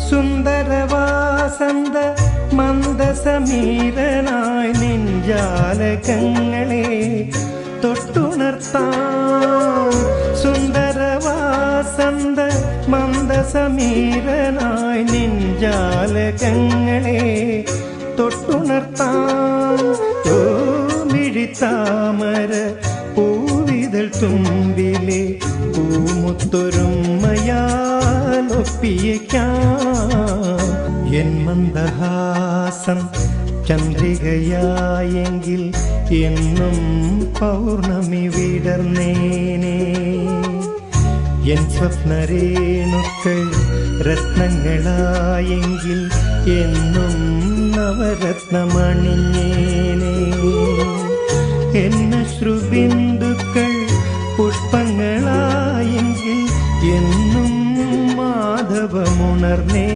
സുന്ദരവാസന്ത മന്ദസമീരനായി നിൻജാലകങ്ങളെ തൊട്ടുണർത്താം. സുന്ദരവാസന്ത മന്ദസമീരനായി നിൻജാലകങ്ങളെ തൊട്ടുണർത്താം. മിഴിത്താമര പൂവിതൾ തുമ്പിലെ പൂമുത്തൊരുമയാലൊപ്പിയേക്കാം. N മന്ദഹാസം ചന്ദ്രികയായെങ്കിൽ എന്നും പൗർണമി വിടർന്നേനെ. N സ്വപ്നരേണുക്കൾ രത്നങ്ങളായെങ്കിൽ എന്നും നവരത്നമണിഞ്ഞേനെ. എന്നശ്രുബിന്ദുക്കൾ പുഷ്പങ്ങളായെങ്കിൽ എന്നും മാധവമുണർന്നേ.